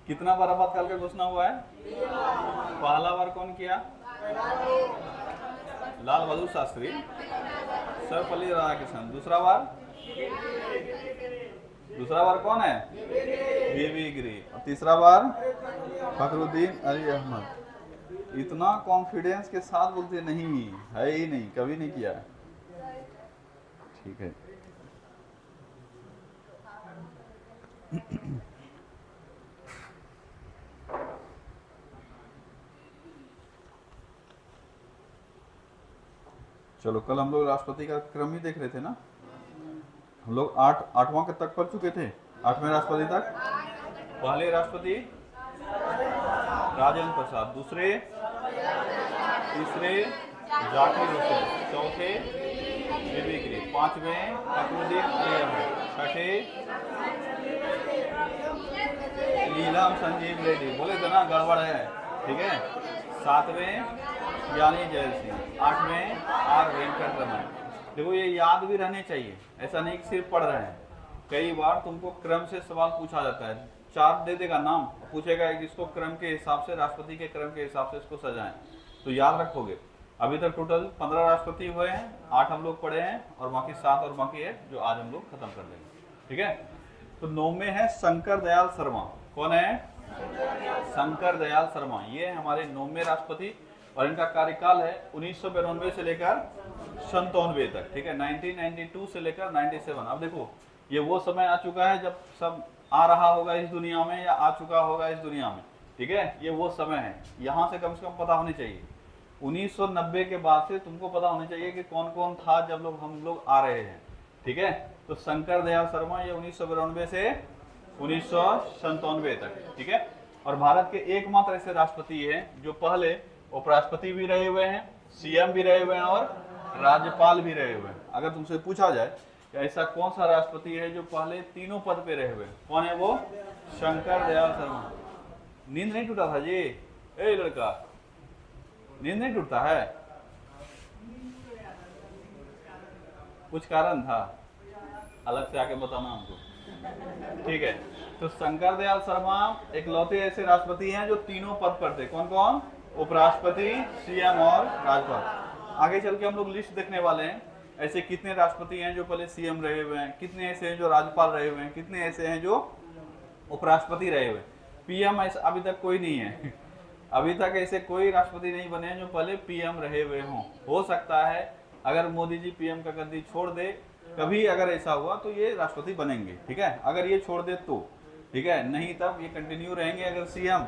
कितना बार आपातकाल का घोषणा हुआ है? पहला बार कौन किया? लाल बहादुर शास्त्री, सर्वपल्ली राधाकृष्णन। दूसरा बार कौन है? बीबी गिरी। और तीसरा बार फखरुद्दीन अली अहमद। इतना कॉन्फिडेंस के साथ बोलते नहीं है ही नहीं, कभी नहीं किया। ठीक है। चलो, कल हम लोग राष्ट्रपति का क्रम ही देख रहे थे ना। हम लोग आठवां तक पढ़ चुके थे, 8वें राष्ट्रपति तक। पहले राष्ट्रपति राजेंद्र प्रसाद, दूसरे, तीसरे जाकिर हुसैन, चौथे बीबी गिरी, 5वें फखरुद्दीन अली अहमद, 6ठे नीलम संजीव रेड्डी। बोले थे ना गड़बड़ है, ठीक है। 7वें ज्ञानी जैल सिंह, 8वें आर वेंकट रमन। देखो ये याद भी रहने चाहिए, ऐसा नहीं कि सिर्फ पढ़ रहे हैं। कई बार तुमको क्रम से सवाल पूछा जाता है, चार्ट दे देगा नाम, पूछेगा कि इसको क्रम के हिसाब से, राष्ट्रपति के क्रम के हिसाब से इसको सजाएं, तो याद रखोगे। अभी तक टोटल 15 राष्ट्रपति हुए हैं, 8 हम लोग पढ़े हैं और बाकी 7 और बाकी है जो आज हम लोग खत्म कर देंगे, ठीक है। तो 9वें है शंकर दयाल शर्मा। कौन है? शंकर दयाल शर्मा। ये हमारे 9वें राष्ट्रपति और इनका कार्यकाल है 1992 से लेकर 97 तक, ठीक है। 1992 से लेकर 97। अब देखो ये वो समय आ चुका है जब सब आ रहा होगा इस दुनिया में या आ चुका होगा इस दुनिया में, ठीक है। ये वो समय है, यहाँ से कम पता होनी चाहिए। 1990 के बाद से तुमको पता होना चाहिए कि कौन कौन था जब हम लोग आ रहे हैं, ठीक है। तो शंकर दयाल शर्मा ये 1992 से 1997 तक, ठीक है। और भारत के एकमात्र ऐसे राष्ट्रपति हैं जो पहले उपराष्ट्रपति भी रहे हुए हैं, सीएम भी रहे हुए हैं और राज्यपाल भी रहे हुए हैं। अगर तुमसे पूछा जाए कि ऐसा कौन सा राष्ट्रपति है जो पहले तीनों पद पे रहे हुए हैं, कौन है वो? शंकर दयाल शर्मा। नींद नहीं टूटा था जी? ए लड़का, नींद नहीं टूटता है? कुछ कारण था, अलग से आके बताना हमको, ठीक है। तो शंकर दयाल शर्मा एक लौते ऐसे राष्ट्रपति हैं जो तीनों पद पर थे। कौन कौन? उपराष्ट्रपति, सीएम और राज्यपाल। आगे चल के हम लोग लिस्ट देखने वाले हैं, ऐसे कितने राष्ट्रपति हैं जो पहले सीएम रहे हुए हैं, कितने ऐसे हैं जो राज्यपाल रहे हुए हैं, कितने ऐसे हैं जो उपराष्ट्रपति रहे हुए हैं। पीएम ऐसा अभी तक कोई नहीं है अभी तक ऐसे कोई राष्ट्रपति नहीं बने हैं जो पहले पीएम रहे हुए हों। हो सकता है अगर मोदी जी पीएम का गद्दी छोड़ दे, कभी अगर ऐसा हुआ तो ये राष्ट्रपति बनेंगे, ठीक है। अगर ये छोड़ दे तो ठीक है, नहीं तब ये कंटिन्यू रहेंगे। अगर सीएम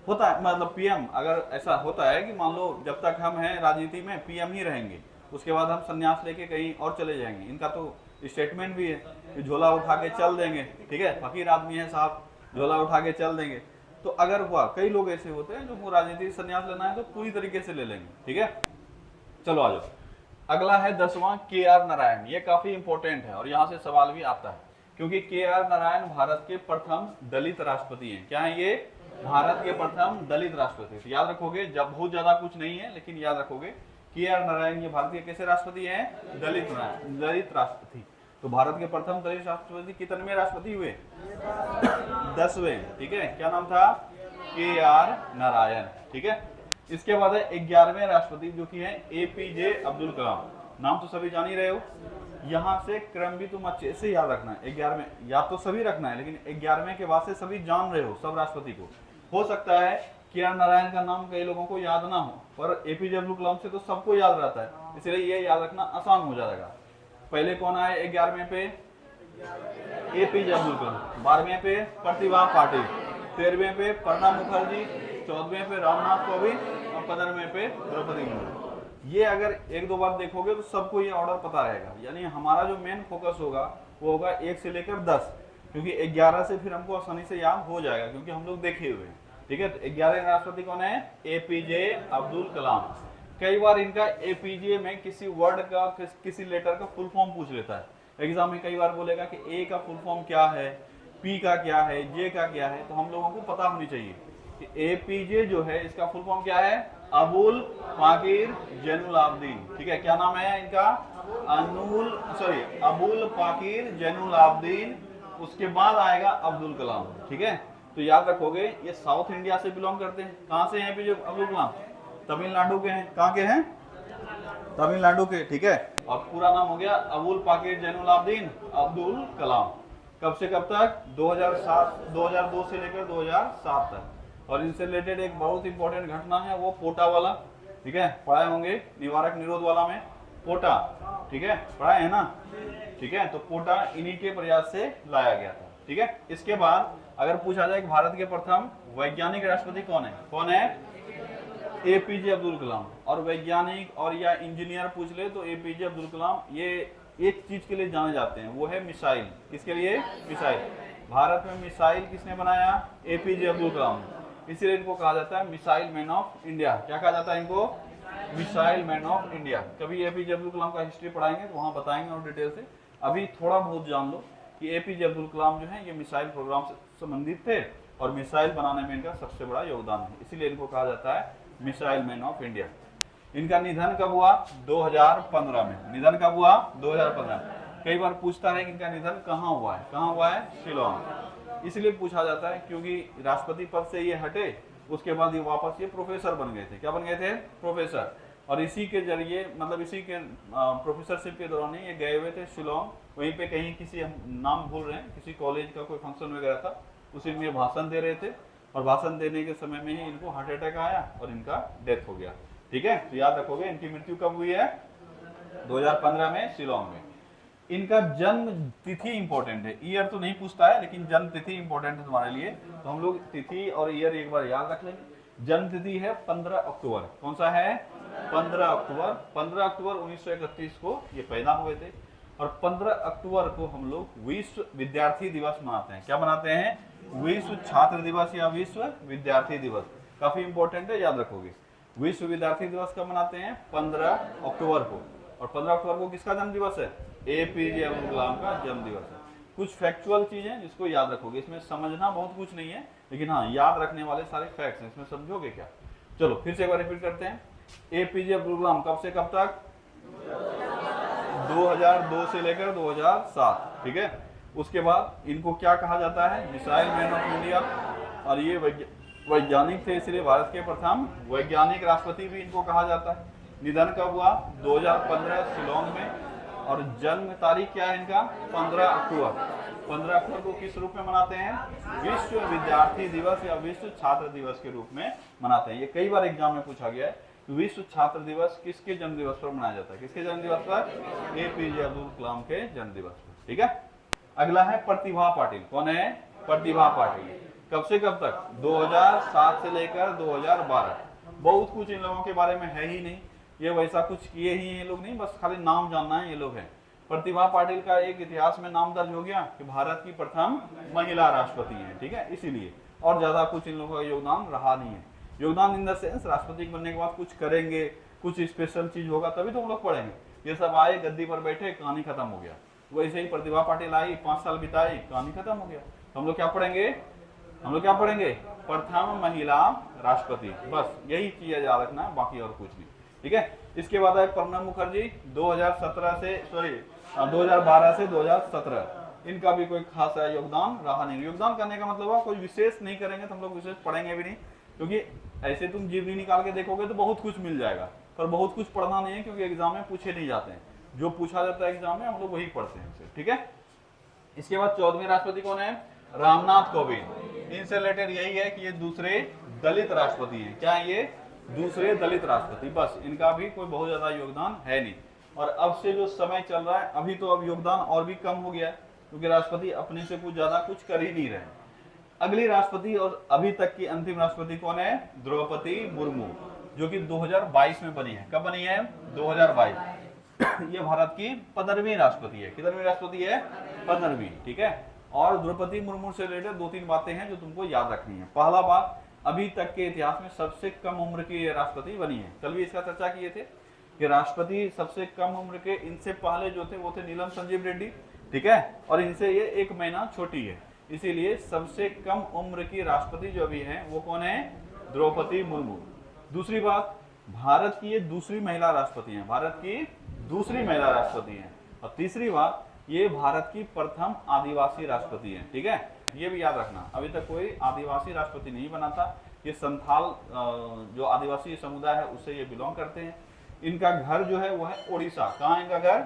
होता है, मतलब पीएम, अगर ऐसा होता है कि मान लो जब तक हम हैं राजनीति में पीएम ही रहेंगे, उसके बाद हम संन्यास लेके कहीं और चले जाएंगे। इनका तो स्टेटमेंट भी है कि झोला उठा के चल देंगे, ठीक है। फकीर आदमी है साहब, झोला उठा के चल देंगे। तो अगर हुआ, कई लोग ऐसे होते हैं जो राजनीति संन्यास लेना है तो पूरी तरीके से ले लेंगे, ठीक है। चलो आ जाओ, अगला है 10वां KR नारायण। ये काफी इंपॉर्टेंट है और यहाँ से सवाल भी आता है, क्योंकि KR नारायण भारत के प्रथम दलित राष्ट्रपति हैं। क्या है ये? भारत के प्रथम दलित राष्ट्रपति। तो याद रखोगे, जब बहुत ज्यादा कुछ नहीं है लेकिन याद रखोगे KR नारायण ये भारत के कैसे राष्ट्रपति हैं? दलित राष्ट्रपति। तो भारत के प्रथम दलित राष्ट्रपति कितने राष्ट्रपति हुए? 10वें, ठीक है। क्या नाम था? KR नारायण, ठीक है। इसके बाद है 11वें राष्ट्रपति जो कि है APJ अब्दुल कलाम। नाम तो सभी जान ही रहे हो। यहाँ से क्रम भी तुम अच्छे से याद रखना है। 11वें याद तो सभी रखना है, लेकिन 11वें के बाद से सभी जान रहे हो सब राष्ट्रपति को। हो सकता है KR नारायण का नाम कई लोगों को याद ना हो, पर APJ अब्दुल कलाम से तो सबको याद रहता है, इसलिए ये याद रखना आसान हो जाएगा। पहले कौन आए 11वें पे? APJ अब्दुल कलाम। 12वें पे प्रतिभा पाटिल, 13वें पे प्रणब मुखर्जी, 14वें पे रामनाथ कोविंद और 15वें पे द्रौपदी मुर्मू। ये अगर 1-2 बार देखोगे तो सबको ये ऑर्डर पता रहेगा। यानी हमारा जो मेन फोकस होगा वो होगा 1 से लेकर 10, क्योंकि 11 से फिर हमको आसानी से याद हो जाएगा क्योंकि हम लोग देखे हुए हैं, ठीक है। तो 11वें राष्ट्रपति कौन है? APJ अब्दुल कलाम। कई बार इनका APJ में किसी वर्ड का, किसी लेटर का फुल फॉर्म पूछ लेता है एग्जाम में। कई बार बोलेगा कि A का फुल फॉर्म क्या है, P का क्या है, J का क्या है। तो हम लोगों को पता होनी चाहिए कि APJ जो है इसका फुल फॉर्म क्या है? अबुल पाकिर जैनुल आबदीन, ठीक है। क्या नाम है इनका? अबुल पाकिर जैनुल आबदीन। उसके बाद आएगा अब्दुल कलाम, ठीक है। तो याद रखोगे ये साउथ इंडिया से बिलोंग करते हैं। कहाँ से हैं एपीजे अब्दुल कलाम? तमिलनाडु के हैं। कहाँ के हैं? तमिलनाडु के, ठीक है। और पूरा नाम हो गया अबुल पाकिर जैनुलाब्दीन अब्दुल कलाम। कब से कब तक? 2002 से लेकर 2007 तक। और इनसे रिलेटेड एक बहुत इंपॉर्टेंट घटना है, वो पोटा वाला, ठीक है, पढ़ाए होंगे, निवारक निरोध वाला में पोटा, ठीक है, पढ़ाए है ना, ठीक है। तो पोटा इन्हीं के प्रयास से लाया गया था, ठीक है। इसके बाद अगर पूछा जाए कि भारत के प्रथम वैज्ञानिक राष्ट्रपति कौन है? कौन है? एपीजे अब्दुल कलाम। और वैज्ञानिक और या इंजीनियर पूछ ले तो एपीजे अब्दुल कलाम ये एक चीज के लिए जाने जाते हैं, वो है मिसाइल। किसके लिए? मिसाइल। भारत में मिसाइल किसने बनाया? एपीजे अब्दुल कलाम। इसीलिए इनको कहा जाता है मिसाइल मैन ऑफ इंडिया। क्या कहा जाता है इनको? Missile man of India. कभी एपीजे अब्दुल कलाम का हिस्ट्री पढ़ाएंगे तो वहां बताएंगे और डिटेल से। अभी थोड़ा बहुत जान लो कि एपीजे अब्दुल कलाम जो है ये मिसाइल प्रोग्राम से संबंधित थे और मिसाइल बनाने में इनका सबसे बड़ा योगदान है, इसीलिए इनको कहा जाता है मिसाइल मैन ऑफ इंडिया। इनका निधन कब हुआ? 2015 में। निधन कब हुआ? 2015। कई बार पूछता है कि इनका निधन कहाँ हुआ है? कहाँ हुआ है? शिलोंग। इसलिए पूछा जाता है क्योंकि राष्ट्रपति पद से ये हटे, उसके बाद ये वापस ये प्रोफेसर बन गए थे। क्या बन गए थे? प्रोफेसर। और इसी के जरिए, मतलब इसी के प्रोफेसरशिप के दौरान ये गए हुए थे शिलोंग। वहीं पे कहीं किसी, हम नाम भूल रहे हैं, किसी कॉलेज का कोई फंक्शन वगैरह था, उसी में भाषण दे रहे थे और भाषण देने के समय में ही इनको हार्ट अटैक आया और इनका डेथ हो गया, ठीक है। तो याद रखोगे इनकी मृत्यु कब हुई है? 2015 में शिलोंग में। इनका जन्म तिथि इंपॉर्टेंट है, ईयर तो नहीं पूछता है लेकिन जन्म तिथि इंपॉर्टेंट है तुम्हारे लिए, तो हम लोग तिथि और ईयर एक बार याद रख लेंगे। जन्म तिथि है 15 अक्टूबर। कौन सा है? 15 अक्टूबर। 15 अक्टूबर 1931 को ये पैदा हुए थे। और 15 अक्टूबर को हम लोग विश्व विद्यार्थी दिवस मनाते हैं। क्या मनाते हैं? विश्व छात्र दिवस या विश्व विद्यार्थी दिवस। काफी इंपॉर्टेंट है, याद रखोगे। विश्व विद्यार्थी दिवस कब मनाते हैं? 15 अक्टूबर को। और 15 अक्टूबर को किसका जन्म दिवस है? एपीजे अब्दुल कलाम का जन्म दिवस है। कुछ फैक्चुअल चीजें जिसको याद रखोगे, इसमें समझना बहुत कुछ नहीं है, लेकिन हाँ याद रखने वाले सारे फैक्ट्स हैं, इसमें समझोगे क्या? चलो फिर से एक बार रिपीट करते हैं। एपीजे अब्दुल कलाम कब से कब तक? 2002 से लेकर 2007, ठीक है। उसके बाद इनको क्या कहा जाता है? Missile man of India. और ये वैज्ञानिक थे, इसलिए भारत के प्रथम वैज्ञानिक राष्ट्रपति भी इनको कहा जाता है। निधन कब हुआ? 2015 शिलोंग में। और जन्म तारीख क्या है इनका? 15 अक्टूबर। 15 अक्टूबर को किस रूप में मनाते हैं? विश्व विद्यार्थी दिवस या विश्व छात्र दिवस के रूप में मनाते हैं। ये कई बार एग्जाम में पूछा गया है। विश्व छात्र दिवस किसके जन्म दिवस पर मनाया जाता है? किसके जन्म दिवस पर? एपीजे अब्दुल कलाम के जन्म दिवस पर, ठीक है। अगला है प्रतिभा पाटिल। कौन है? प्रतिभा पाटिल। कब से कब तक? 2007 से लेकर 2012। बहुत कुछ इन लोगों के बारे में है ही नहीं, ये वैसा कुछ किए ही ये लोग नहीं, बस खाली नाम जानना है ये लोग हैं। प्रतिभा पाटिल का एक इतिहास में नाम दर्ज हो गया कि भारत की प्रथम महिला राष्ट्रपति हैं, ठीक है, इसीलिए। और ज्यादा कुछ इन लोगों का योगदान रहा नहीं है। योगदान इन द सेंस राष्ट्रपति बनने के बाद कुछ करेंगे, कुछ स्पेशल चीज होगा तभी तो हम लोग पढ़ेंगे। ये सब आए, गद्दी पर बैठे, कहानी खत्म हो गया। वैसे ही प्रतिभा पाटिल आई, 5 साल बिताई, कहानी खत्म हो गया। हम लोग क्या पढ़ेंगे? हम लोग क्या पढ़ेंगे? प्रथम महिला राष्ट्रपति, बस यही चीज याद रखना है, बाकी और कुछ नहीं, ठीक है। इसके बाद आए प्रणब मुखर्जी। 2012 से 2017। इनका भी कोई खास योगदान रहा नहीं। योगदान करने का मतलब है कोई विशेष नहीं करेंगे तो हम लोग विशेष पढ़ेंगे भी नहीं, क्योंकि ऐसे तुम जीवनी निकाल के देखोगे तो बहुत कुछ मिल जाएगा, पर बहुत कुछ पढ़ना नहीं है क्योंकि एग्जाम में पूछे नहीं जाते हैं। जो पूछा जाता है एग्जाम में हम लोग वही पढ़ते हैं, ठीक है। इसके बाद 14वें राष्ट्रपति कौन है? रामनाथ कोविंद। इनसे रिलेटेड यही है कि ये दूसरे दलित राष्ट्रपति हैं। क्या है ये? दूसरे दलित राष्ट्रपति। बस इनका भी कोई बहुत ज्यादा योगदान है नहीं। और अब से जो समय चल रहा है अभी, तो अब योगदान और भी कम हो गया है क्योंकि राष्ट्रपति अपने से कुछ ज्यादा कुछ कर ही नहीं रहे। अगली राष्ट्रपति और अभी तक की अंतिम राष्ट्रपति कौन है? द्रौपदी मुर्मू, जो कि 2022 में बनी है। कब बनी है? 2022। ये भारत की 15वीं राष्ट्रपति है। कितनवीं राष्ट्रपति है? 15वीं, ठीक है। और द्रौपदी मुर्मू से रिलेटेड 2-3 बातें हैं जो तुमको याद रखनी है। पहला बात, अभी तक के इतिहास में सबसे कम उम्र की ये राष्ट्रपति बनी है। कल भी इसका चर्चा किए थे कि राष्ट्रपति सबसे कम उम्र के, इनसे पहले जो थे वो थे नीलम संजीव रेड्डी, ठीक है, और इनसे ये 1 महीना छोटी है, इसीलिए सबसे कम उम्र की राष्ट्रपति जो अभी है वो कौन है? द्रौपदी मुर्मू। दूसरी बात, भारत की ये दूसरी महिला राष्ट्रपति हैं। भारत की दूसरी महिला राष्ट्रपति हैं। और तीसरी बात, ये भारत की प्रथम आदिवासी राष्ट्रपति हैं, ठीक है। ये भी याद रखना, अभी तक कोई आदिवासी राष्ट्रपति नहीं बना था। ये संथाल जो आदिवासी समुदाय है उससे ये बिलोंग करते हैं। इनका घर जो है वो है उड़ीसा। कहाँ इनका घर?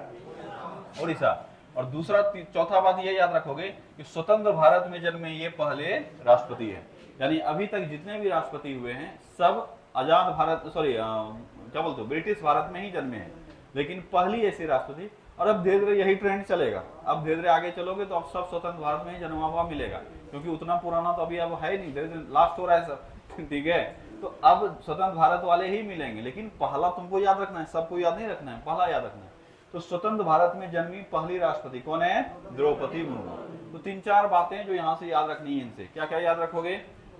उड़ीसा। और दूसरा चौथा बात ये याद रखोगे कि स्वतंत्र भारत में जन्मे ये पहले राष्ट्रपति है। यानी अभी तक जितने भी राष्ट्रपति हुए हैं सब आजाद भारत, सॉरी क्या बोलते हो, ब्रिटिश भारत में ही जन्मे हैं, लेकिन पहली ऐसी राष्ट्रपति। और अब धीरे धीरे यही ट्रेंड चलेगा। अब धीरे धीरे आगे चलोगे तो अब सब स्वतंत्र भारत में ही जन्मा हुआ मिलेगा, क्योंकि उतना पुराना तो अभी अब है नहीं, धीरे धीरे लास्ट हो रहा है सब। ठीक है, तो अब स्वतंत्र भारत वाले ही मिलेंगे, लेकिन पहला तुमको याद रखना है, सबको याद नहीं रखना है, पहला याद रखना है। तो स्वतंत्र भारत में जन्मी पहली राष्ट्रपति कौन है? द्रौपदी मुर्मू। तो 3-4 बातें जो यहाँ से याद रखनी है इनसे। क्या क्या याद रखोगे?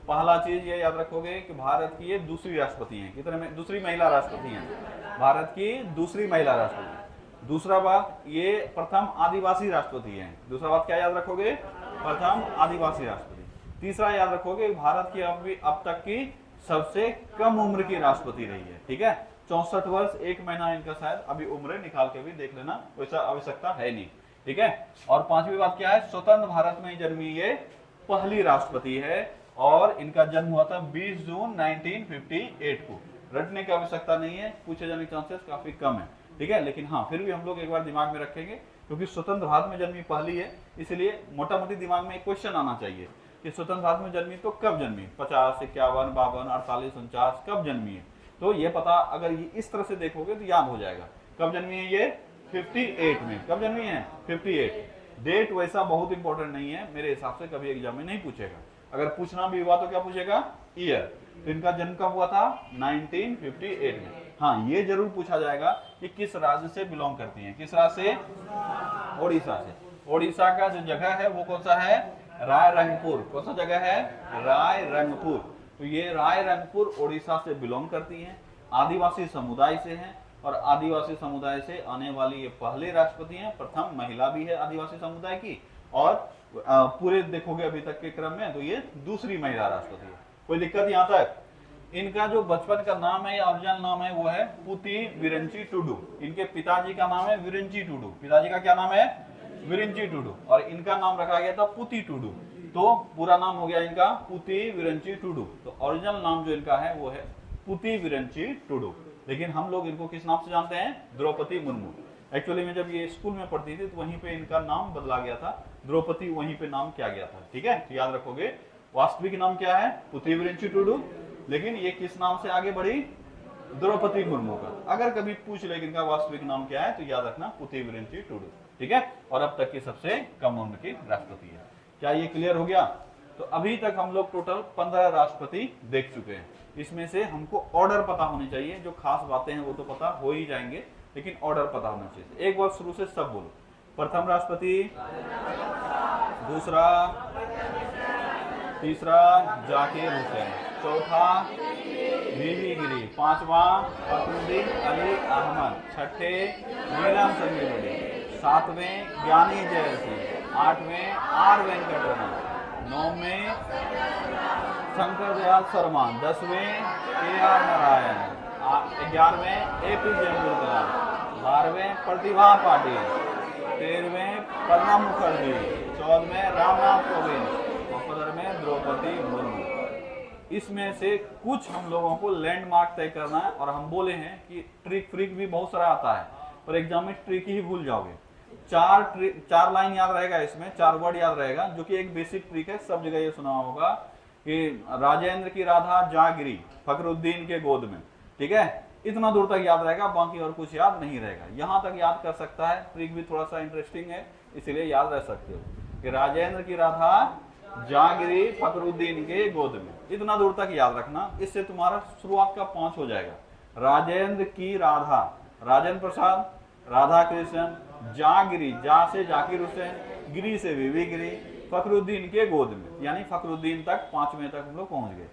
पहला चीज ये याद रखोगे कि भारत की ये दूसरी राष्ट्रपति हैं। कितने में? दूसरी महिला राष्ट्रपति हैं, भारत की दूसरी महिला राष्ट्रपति। दूसरा बात, ये प्रथम आदिवासी राष्ट्रपति हैं। दूसरा बात क्या याद रखोगे? प्रथम आदिवासी राष्ट्रपति। तीसरा याद रखोगे भारत की अब तक की सबसे कम उम्र की राष्ट्रपति रही है। ठीक है, 64 वर्ष 1 महीना इनका शायद अभी उम्र निकाल के भी देख लेना, वैसा आवश्यकता है नहीं। ठीक है, और पांचवी बात क्या है? स्वतंत्र भारत में जन्मी ये पहली राष्ट्रपति है और इनका जन्म हुआ था 20 जून 1958 को। रटने की आवश्यकता नहीं है, पूछे जाने के चांसेस काफी कम है। ठीक है, लेकिन हाँ फिर भी हम लोग एक बार दिमाग में रखेंगे, क्योंकि स्वतंत्र भारत में जन्मी पहली है, इसलिए मोटा मोटी दिमाग में एक क्वेश्चन आना चाहिए कि स्वतंत्र भारत में जन्मी तो कब जन्मी? 50, 51, 52, 48, 49 कब जन्मी है? तो ये पता अगर ये इस तरह से देखोगे तो याद हो जाएगा। कब जन्मी है ये? 58 में। कब जन्मी है? 58। डेट वैसा बहुत इंपॉर्टेंट नहीं है मेरे हिसाब से, कभी एग्जाम में नहीं पूछेगा। अगर पूछना भी हुआ तो क्या पूछेगा? ईयर। तो इनका जन्म कब हुआ था? 1958 में। हाँ, ये जरूर पूछा जाएगा कि किस राज्य से बिलोंग करती हैं। किस राज्य से? ओडिशा से। ओडिशा का जो जगह है वो कौन सा है? रायरंगपुर। कौन सा जगह है? रायरंगपुर। तो ये रायरंगपुर ओडिशा से बिलोंग करती हैं, आदिवासी समुदाय से हैं, और आदिवासी समुदाय से आने वाली ये पहले राष्ट्रपति हैं, प्रथम महिला भी है आदिवासी समुदाय की, और पूरे देखोगे अभी तक के क्रम में तो ये दूसरी महिला राष्ट्रपति है। कोई दिक्कत यहाँ तक? इनका जो बचपन का नाम है या ओरिजिनल नाम है वो है पुती विरंची टुडू। इनके पिताजी का नाम है विरंची टुडू। पिताजी का क्या नाम है? विरंची टुडू। और इनका नाम रखा गया था पुती टुडू। तो पूरा नाम हो गया इनका पुती विरंची टुडू। तो ओरिजिनल नाम जो इनका है वो है पुती विरंची टुडू, लेकिन हम लोग इनको किस नाम से जानते हैं? द्रौपदी मुर्मू। एक्चुअली में जब ये स्कूल में पढ़ती थी तो वहीं पे इनका नाम बदला गया था, द्रौपदी वहीं पे नाम किया गया था। ठीक है, तो याद रखोगे वास्तविक नाम क्या है? पुती विरंची टुडू, लेकिन ये किस नाम से आगे बढ़ी? द्रौपदी मुर्मू का। अगर कभी पूछ ले इनका वास्तविक नाम क्या है तो याद रखना पुती विरंची टुडू। ठीक है, और अब तक की सबसे कम उम्र की राष्ट्रपति है। क्या ये क्लियर हो गया? तो अभी तक हम लोग टोटल 15 राष्ट्रपति देख चुके हैं। इसमें से हमको ऑर्डर पता होनी चाहिए, जो खास बातें हैं वो तो पता हो ही जाएंगे, लेकिन ऑर्डर पता होना चाहिए। एक बार शुरू से सब बोलो। प्रथम राष्ट्रपति, दूसरा, तीसरा जाकिर हुसैन, चौथा बीबी गिरी, पांचवा फखरुद्दीन अली अहमद, छठे नीलम संजीवनी, सातवें ज्ञानी जैल सिंह, आठवें आर वेंकटरमन, नौवें शंकर दयाल शर्मा, 10वें KR नारायण, 11वें APJ अब्दुल कलाम, 12वें प्रतिभा पाटिल, 13वें प्रणब मुखर्जी, 14वें रामनाथ कोविंद, 15वें द्रौपदी मुर्मू। इसमें से कुछ हम लोगों को लैंडमार्क तय करना है, और हम बोले हैं कि ट्रिक फ्रिक भी बहुत सारा आता है, पर एग्जाम में ट्रिक ही भूल जाओगे। 4 लाइन याद रहेगा, इसमें 4 वर्ड याद रहेगा, जो कि एक बेसिक ट्रिक है, सब जगह ये सुना होगा कि राजेंद्र की राधा जा गिरी फखरुद्दीन के गोद में। ठीक है, इतना दूर तक याद रहेगा, बाकी और कुछ याद नहीं रहेगा। यहाँ तक याद कर सकता है, ट्रिक भी थोड़ा सा इंटरेस्टिंग है, इसीलिए याद रह सकते हो कि राजेंद्र की राधा जागिरी फखरुद्दीन के गोद में। इतना दूर तक याद रखना, इससे तुम्हारा शुरुआत का 5 हो जाएगा। राजेंद्र की राधा, राजेंद्र प्रसाद, राधा कृष्ण, जागिरी, जा से जाकिर हुसैन, गिरी से बीबी गिरी, फखरुद्दीन के गोद में, यानी फखरुद्दीन तक 5वें तक हम लोग पहुंच गए।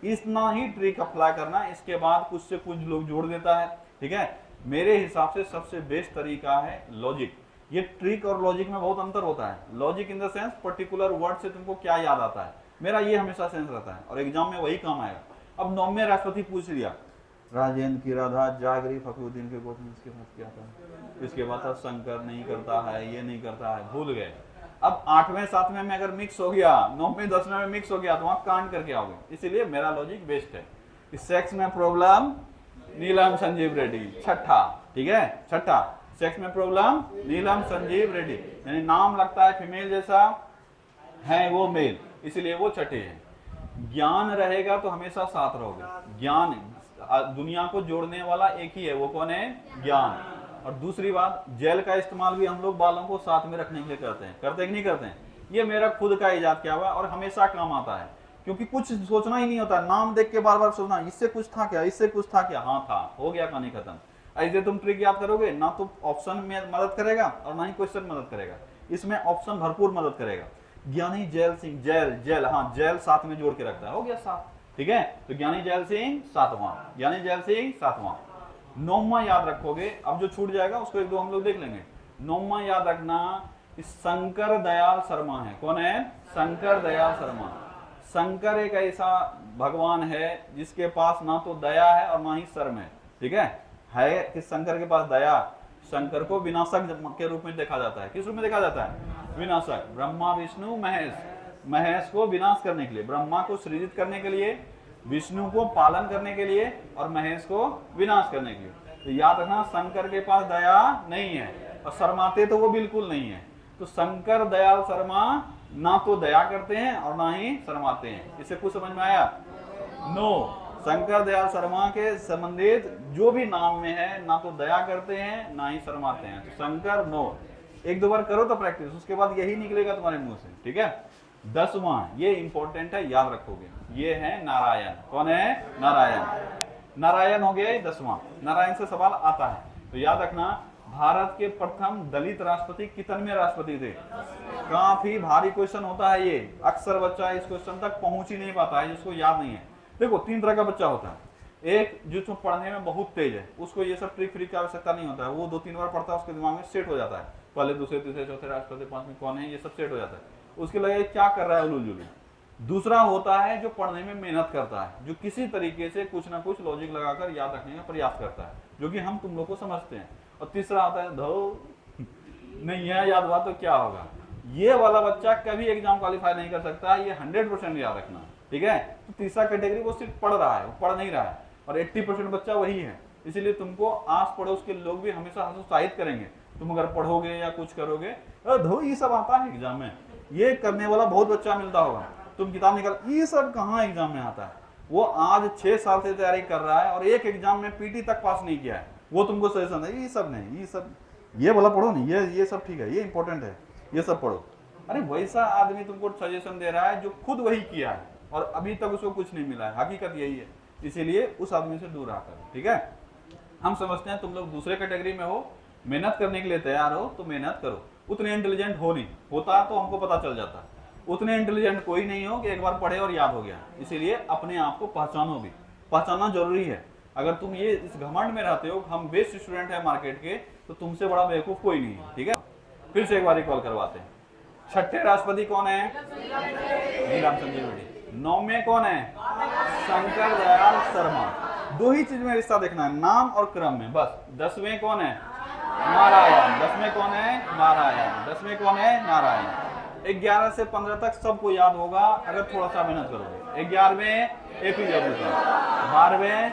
इतना ही ट्रिक अप्लाई करना, इसके बाद कुछ से कुछ लोग जोड़ देता है। ठीक है, मेरे हिसाब से सबसे बेस्ट तरीका है लॉजिक। ये ट्रिक और लॉजिक में बहुत अंतर होता है। Logic in the sense particular word से तुमको क्या याद आता है, मेरा ये हमेशा सेंस रहता है, और एग्जाम में वही काम आएगा। अब 9वें राष्ट्रपति पूछ लिया, राजेंद्र की राधा जागरी फखरुद्दीन के गोद में, इसके बाद क्या था? इसके बाद था शंकर नहीं करता है, ये नहीं करता है, भूल गए। अब 8वें 7वें में अगर मिक्स हो गया, 9वें 10वें में मिक्स हो गया तो वहां कांड करके आओगे। इसीलिए मेरा लॉजिक बेस्ट है। इस सेक्स में प्रॉब्लम नीलम संजीव रेड्डी, छठा, ठीक है, छठा सेक्स में प्रॉब्लम नीलम संजीव रेड्डी, यानी नाम लगता है फीमेल जैसा, है वो मेल, इसलिए वो छठे हैं। ज्ञान रहेगा तो हमेशा साथ रहोगे। ज्ञान दुनिया को जोड़ने वाला एक ही है, वो कौन है? ज्ञान। और दूसरी बात, जेल का इस्तेमाल भी हम लोग बालों को साथ में रखने के लिए करते हैं, करते हैं कि नहीं करते हैं? ये मेरा खुद का इजाद किया हुआ और हमेशा काम आता है, क्योंकि कुछ सोचना ही नहीं होता, नाम देख के बार बार सोचना इससे कुछ था क्या, इससे कुछ था क्या, हाँ था, हो गया, कहानी खत्म। ऐसे तुम ट्रिक याद करोगे ना तो ऑप्शन में मदद करेगा और ना ही क्वेश्चन मदद करेगा, इसमें ऑप्शन भरपूर मदद करेगा। ज्ञानी जैल सिंह, जेल जेल, हाँ जेल साथ में जोड़ के रखता है, हो गया साथ, ठीक है। तो ज्ञानी जैल सिंह सातवां, ज्ञानी जैल सिंह सातवां। 9वां याद रखोगे, अब जो छूट जाएगा उसको एक दो हम लोग देख लेंगे। 9वां याद रखना, शंकर दयाल शर्मा है। कौन है? शंकर दयाल शर्मा। शंकर एक ऐसा भगवान है जिसके पास ना तो दया है और ना ही शर्म है, ठीक है कि शंकर के पास दया। शंकर को विनाशक के रूप में देखा जाता है। किस रूप में देखा जाता है? विनाशक। ब्रह्मा विष्णु महेश, महेश को विनाश करने के लिए, ब्रह्मा को सृजित करने के लिए, विष्णु को पालन करने के लिए और महेश को विनाश करने के लिए। तो याद रखना, शंकर के पास दया नहीं है और शर्माते तो वो बिल्कुल नहीं है। तो शंकर दयाल शर्मा ना तो दया करते हैं और ना ही शर्माते हैं। इससे कुछ समझ में आया? नो। शंकर दयाल शर्मा के संबंधित जो भी नाम में है, ना तो दया करते हैं ना ही शर्माते हैं। तो शंकर नो। एक दो बार करो तो प्रैक्टिस, उसके बाद यही निकलेगा तुम्हारे मुंह से, ठीक है। 10वां, ये इंपॉर्टेंट है, याद रखोगे, ये है नारायण। कौन है? नारायण। नारायण हो गया 10वां। नारायण से सवाल आता है, तो याद रखना, भारत के प्रथम दलित राष्ट्रपति कितनवें राष्ट्रपति थे? काफी भारी क्वेश्चन होता है ये, अक्सर बच्चा इस क्वेश्चन तक पहुंच ही नहीं पाता है, जिसको याद नहीं है। देखो 3 तरह का बच्चा होता है। एक जो पढ़ने में बहुत तेज है, उसको ये सब ट्रिक फ्रिक की आवश्यकता नहीं होता है, वो 2-3 बार पढ़ता है, उसके दिमाग में सेट हो जाता है, पहले दूसरे तीसरे चौथे राष्ट्रपति 5वें कौन है, ये सब सेट हो जाता है, उसके लगे क्या कर रहा है उलू जुलू। दूसरा होता है जो पढ़ने में मेहनत करता है, जो किसी तरीके से कुछ ना कुछ लॉजिक लगाकर याद रखने का प्रयास करता है, जो कि हम तुम लोग को समझते हैं। और तीसरा आता है धो नहीं है, याद हुआ तो क्या होगा। ये वाला बच्चा कभी एग्जाम क्वालिफाई नहीं कर सकता, ये 100% याद रखना, ठीक है। तो तीसरा कैटेगरी वो सिर्फ पढ़ रहा है, वो पढ़ नहीं रहा है, और 80% बच्चा वही है। इसीलिए तुमको आस पड़ोस के लोग भी हमेशा हतोत्साहित करेंगे, तुम अगर पढ़ोगे या कुछ करोगे, धो ये सब आता है एग्जाम में, ये करने वाला बहुत बच्चा मिलता होगा। तुम किताब निकाल, ये सब कहाँ एग्जाम में आता है। वो आज 6 साल से तैयारी कर रहा है और एक एग्जाम में पीटी तक पास नहीं किया है, वो तुमको सजेशन है ये सब नहीं, ये सब ये वाला पढ़ो नहीं, ये सब ठीक है, ये इंपॉर्टेंट है, ये सब पढ़ो। अरे वैसा आदमी तुमको सजेशन दे रहा है जो खुद वही किया है और अभी तक उसको कुछ नहीं मिला है, हकीकत यही है। इसीलिए उस आदमी से दूर रहा करो, ठीक है। हम समझते हैं तुम लोग दूसरे कैटेगरी में हो, मेहनत करने के लिए तैयार हो तो मेहनत करो। उतने इंटेलिजेंट हो नहीं, होता तो हमको पता चल जाता। उतने इंटेलिजेंट कोई नहीं हो कि एक बार पढ़े और याद हो गया। इसीलिए अपने आप को पहचानो भी, पहचानना जरूरी है। अगर तुम ये इस घमंड में रहते हो हम बेस्ट स्टूडेंट है मार्केट के, तो तुमसे बड़ा बेवकूफ कोई नहीं है, ठीक है। फिर से एक बार कॉल करवाते हैं। 6ठे राष्ट्रपति कौन है? नीलम संजीव रेड्डी। 9वें कौन है? शंकर दयाल शर्मा। 2 ही चीज में रिश्ता देखना है, नाम और क्रम में, बस। 10वें कौन है? नारायण। 10वें कौन है? नारायण। 10वें कौन है? नारायण। 11 से 15 तक सबको याद होगा अगर थोड़ा सा मेहनत करोगे। 11वें एपीजे अब्दुल कलाम। 12वें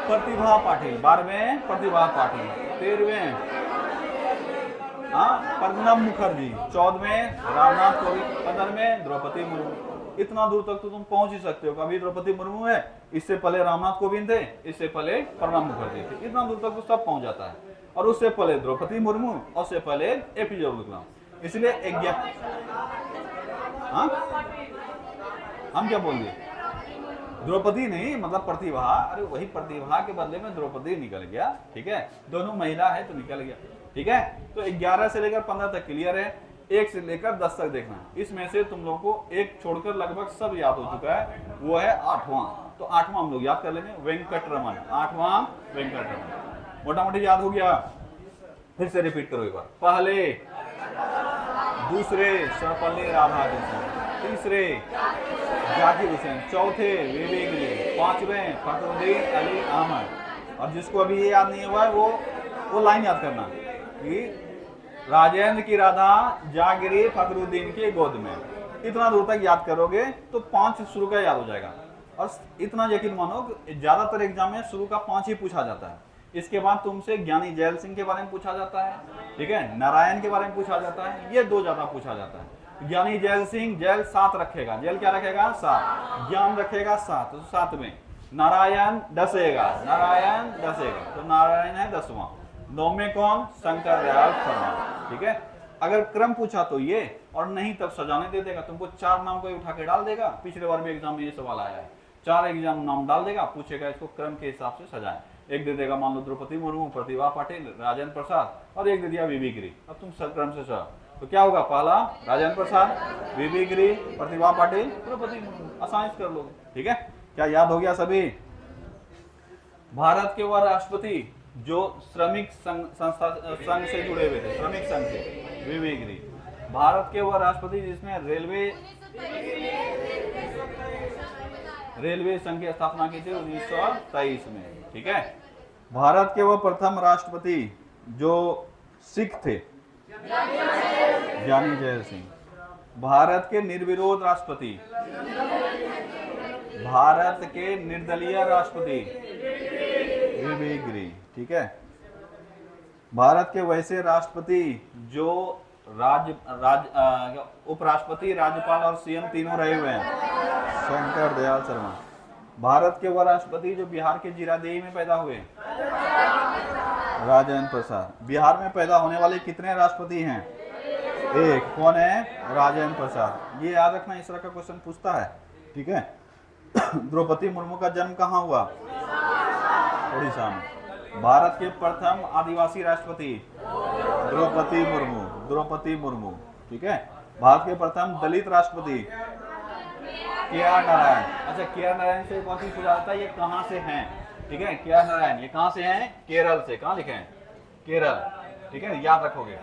प्रतिभा पाटिल। 12वें प्रतिभा पाटिल। 13वें प्रणब मुखर्जी। 14वें रामनाथ कोविंद। 15वें द्रौपदी मुर्मू। इतना दूर तक तो तुम पहुंच ही सकते हो। कभी द्रौपदी मुर्मू है, इससे पहले रामनाथ कोविंद थे, इससे पहले प्रणब मुखर्जी थे। इतना दूर तक तो सब पहुंच जाता है। और उससे पहले द्रौपदी मुर्मू और उससे पहले एपीजे अब्दुल कलाम। इसलिए हम क्या बोल दिए? द्रौपदी नहीं, मतलब प्रतिभा। अरे वही प्रतिभा के बदले में द्रौपदी निकल गया, ठीक है। दोनों महिला है तो निकल गया, ठीक है। तो 11 से लेकर 15 तक क्लियर है। 1 से लेकर 10 तक देखना। इसमें से तुम लोग को एक छोड़कर लगभग सब याद हो चुका है, वो है 8वां। तो 8वां हम लोग याद कर लेंगे, वेंकटरमन। 8वां वेंकटरमन। मोटा मोटी याद हो गया। फिर से रिपीट करो एक बार। पहले, दूसरे सर्वपल्ली राधाकृष्णन। तीसरे जाकिर हुसैन। चौथे विवेक जी। 5वें फखरुद्दीन अली अहमद। और जिसको अभी ये याद नहीं हुआ है वो लाइन याद करना कि राजेंद्र की राधा जा गिरी फखरुद्दीन की गोद में। इतना दूर तक याद करोगे तो 5 शुरू का याद हो जाएगा। और इतना यकीन मानो कि ज्यादातर एग्जाम में शुरू का 5 ही पूछा जाता है। इसके बाद तुमसे ज्ञानी जैल सिंह के बारे में पूछा जाता है, ठीक है, नारायण के बारे में पूछा जाता है, ये 2 ज्यादा पूछा जाता है। ज्ञानी जैल सिंह, जैल 7 रखेगा, जैल क्या रखेगा 7, ज्ञान रखेगा 7, तो 7 में नारायण डसेगा, नारायण डसेगा, तो नारायण है 10वां। 9 में कौन, शंकर दयाल शर्मा, ठीक है। अगर क्रम पूछा तो ये, और नहीं तब सजाने दे देगा, तुमको 4 नाम को उठा के डाल देगा। पिछले बार भी एग्जाम में ये सवाल आया है, 4 एग्जाम नाम डाल देगा, पूछेगा इसको क्रम के हिसाब से सजाएं। एक दे देगा मान लो द्रौपदी मुर्मू, प्रतिभा पाटिल, राजेंद्र प्रसाद, और एक दे दिया वीवी गिरी। अब तुम क्रम से सजा, तो क्या होगा, पहला राजेंद्र प्रसाद, वीवी गिरी, प्रतिभा पाटिल, द्रौपदी मुर्मू, आसानी से कर लोगे, ठीक है। क्या याद हो गया सभी? भारत के वह राष्ट्रपति जो श्रमिक संघ से जुड़े हुए थे, श्रमिक संघ से, वीवी गिरी। भारत के वह राष्ट्रपति जिसने रेलवे संघ की स्थापना की थी 1923 में, ठीक है। भारत के वह प्रथम राष्ट्रपति जो सिख थे, ज्ञानी जैल सिंह। भारत के निर्विरोध राष्ट्रपति, भारत के निर्दलीय राष्ट्रपति, वीवी गिरी, ठीक है। भारत के वैसे राष्ट्रपति जो उपराष्ट्रपति, राज्यपाल और सीएम तीनों रहे हुए हैं, शंकर दयाल शर्मा। भारत के वह राष्ट्रपति जो बिहार के जीरादेई में पैदा हुए, राजेंद्र प्रसाद। बिहार में पैदा होने वाले कितने राष्ट्रपति हैं? 1, कौन है? राजेंद्र प्रसाद। ये याद रखना, इस तरह का क्वेश्चन पूछता है, ठीक है। द्रौपदी मुर्मू का जन्म कहाँ हुआ? उड़ीसा में। भारत के प्रथम आदिवासी राष्ट्रपति द्रौपदी मुर्मू, द्रौपदी मुर्मू, ठीक है। भारत के प्रथम दलित राष्ट्रपति के.आर. नारायण। अच्छा, के.आर. नारायण से कौन सी पूछा जाता है, ये कहाँ से हैं, ठीक है। के.आर. नारायण ये कहाँ से हैं? केरल से। कहाँ लिखे हैं? केरल, ठीक है, याद रखोगे।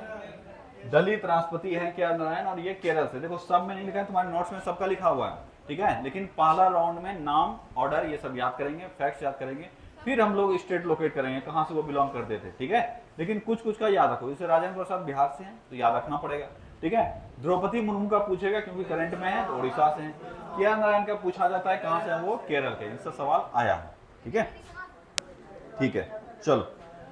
दलित राष्ट्रपति है के.आर. नारायण, और ये केरल से। देखो सब में नहीं लिखा है, तुम्हारे नोट्स में सबका लिखा हुआ है, ठीक है। लेकिन पहला राउंड में नाम, ऑर्डर, ये सब याद करेंगे, फैक्ट्स याद करेंगे, फिर हम लोग स्टेट लोकेट करेंगे कहाँ से वो बिलोंग करते थे, ठीक है। लेकिन कुछ कुछ का याद रखो। जैसे राजेंद्र प्रसाद बिहार से हैं तो याद रखना पड़ेगा, ठीक है। द्रौपदी मुर्मू का पूछेगा क्योंकि करंट में है तो उड़ीसा से है। के.आर. नारायण का पूछा जाता है कहाँ से है, वो केरल के। इनसे सवाल आया है, ठीक है, ठीक है। चलो,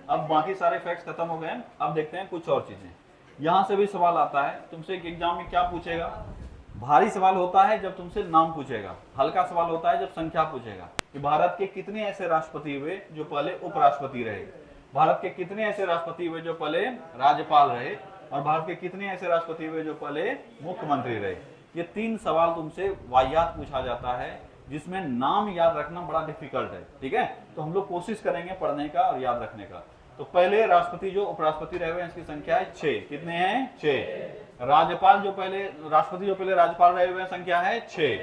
अब बाकी सारे फैक्ट्स खत्म हो गए हैं। अब देखते हैं कुछ और चीजें। यहाँ से भी सवाल आता है तुमसे एग्जाम में, क्या पूछेगा? भारी सवाल होता है जब तुमसे नाम पूछेगा, हल्का सवाल होता है जब संख्या पूछेगा कि भारत के कितने ऐसे राष्ट्रपति हुए जो पहले उपराष्ट्रपति रहे, भारत के कितने ऐसे राष्ट्रपति हुए जो पहले राज्यपाल रहे, और भारत के कितने ऐसे राष्ट्रपति हुए जो पहले मुख्यमंत्री रहे। ये 3 सवाल तुमसे वाहियात पूछा जाता है, जिसमें नाम याद रखना बड़ा डिफिकल्ट है, ठीक है। तो हम लोग कोशिश करेंगे पढ़ने का और याद रखने का। तो पहले राष्ट्रपति जो उपराष्ट्रपति रहे हुए हैं, इसकी संख्या है 6। कितने हैं? 6। राज्यपाल जो पहले, राष्ट्रपति जो पहले राज्यपाल रहे हुए हैं, संख्या है 6।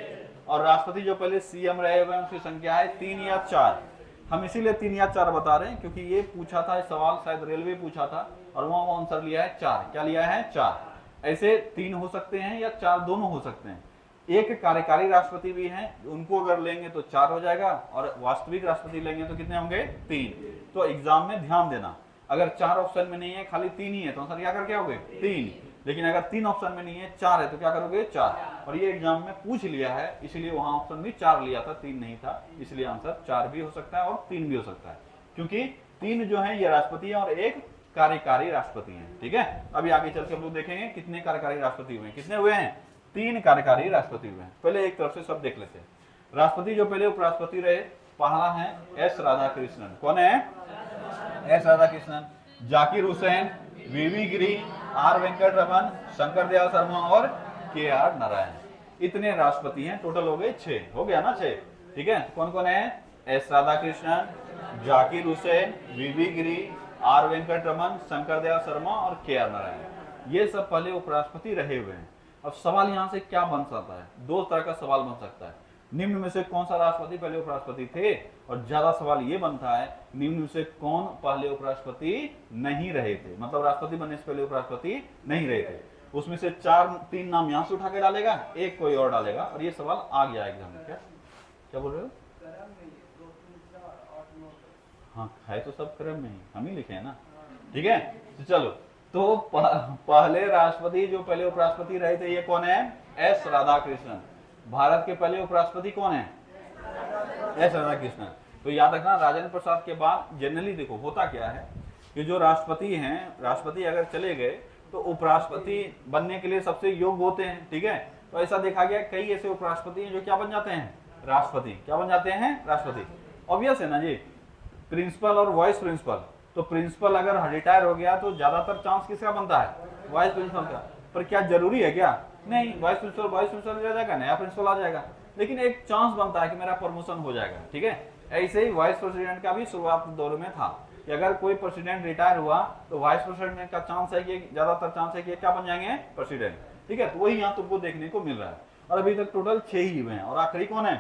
और राष्ट्रपति जो पहले सीएम रहे हुए हैं, उसकी संख्या है 3 या 4। हम इसीलिए 3 या 4 बता रहे हैं क्योंकि ये पूछा था, सवाल शायद रेलवे पूछा था, और वहां आंसर लिया है 4। क्या लिया है? 4। ऐसे 3 हो सकते हैं या 4, दोनों हो सकते हैं। एक कार्यकारी राष्ट्रपति भी हैं, उनको अगर लेंगे तो 4 हो जाएगा, और वास्तविक राष्ट्रपति लेंगे तो कितने होंगे? 3। तो एग्जाम में ध्यान देना, अगर 4 ऑप्शन में नहीं है, खाली 3 ही है, तो आंसर क्या करके आओगे? 3। लेकिन अगर 3 ऑप्शन में नहीं है, 4 है, तो क्या करोगे? 4। और ये एग्जाम में पूछ लिया है, इसलिए वहां ऑप्शन भी 4 लिया था, 3 नहीं था, इसलिए आंसर 4 भी हो सकता है और 3 भी हो सकता है, क्योंकि 3 जो है ये राष्ट्रपति है और एक कार्यकारी राष्ट्रपति है, ठीक है। अभी आगे चल के हम लोग देखेंगे कितने कार्यकारी राष्ट्रपति हुए हैं। कितने हुए हैं? 3 कार्यकारी राष्ट्रपति हुए हैं। पहले एक तरफ से सब देख लेते हैं। राष्ट्रपति जो पहले उपराष्ट्रपति रहे, पहला है एस राधाकृष्णन। कौन है? S Radhakrishnan. Zakir Hussain, V V Giri, R Venkat Raman, Shankar Dayal Sharma और के.आर. नारायण। इतने राष्ट्रपति हैं, टोटल हो गए 6। हो गया ना 6, ठीक है। कौन कौन है? S Radhakrishnan, Zakir Hussain, V V Giri, R Venkat Raman, Shankar Dayal Sharma और के.आर. नारायण। ये सब पहले उपराष्ट्रपति रहे हुए हैं। अब सवाल यहाँ से क्या बन सकता है? 2 तरह का सवाल बन सकता है। निम्न में से कौन सा राष्ट्रपति पहले उपराष्ट्रपति थे? और ज्यादा सवाल ये बनता है निम्न में से कौन पहले उपराष्ट्रपति नहीं रहे थे, मतलब राष्ट्रपति बनने से पहले उपराष्ट्रपति नहीं रहे थे। उसमें से 3 नाम यहाँ से उठा के डालेगा, एक कोई और डालेगा, और ये सवाल आ गया एग्जाम में। क्या क्या बोल रहे हो? हाँ, है तो सब क्रम में ही, हम ही लिखे हैं ना, ठीक है। तो चलो, तो पहले राष्ट्रपति जो पहले उपराष्ट्रपति रहे थे ये कौन है? एस राधाकृष्णन। भारत के पहले उपराष्ट्रपति कौन है? एस राधाकृष्णन। तो याद रखना, राजेंद्र प्रसाद के बाद जनरली देखो होता क्या है कि जो राष्ट्रपति हैं, राष्ट्रपति अगर चले गए तो उपराष्ट्रपति बनने के लिए सबसे योग्य होते हैं, ठीक है। तो ऐसा देखा गया कई ऐसे उपराष्ट्रपति हैं जो क्या बन जाते हैं? राष्ट्रपति। क्या बन जाते हैं? राष्ट्रपति। ऑब्वियस है ना जी, प्रिंसिपल और वाइस प्रिंसिपल। तो प्रिंसिपल अगर रिटायर हो गया तो ज्यादातर चांस किसका बनता है? वाइस प्रिंसिपल का। पर क्या जरूरी है क्या? नहीं, वाइस प्रिंसिपल रह जाएगा, नया प्रिंसिपल आ जाएगा, लेकिन एक चांस बनता है कि मेरा प्रमोशन हो जाएगा, ठीक है। ऐसे ही वाइस प्रेसिडेंट का भी शुरुआत दौर में था कि अगर कोई प्रेसिडेंट रिटायर हुआ तो वाइस प्रेसिडेंट का चांस है कि ज्यादातर चांस है कि क्या बन जाएंगे? प्रेसिडेंट, ठीक है। तो वही यहाँ तुमको देखने को मिल रहा है। और अभी तक टोटल 6 ही हुए हैं और आखिरी कौन है?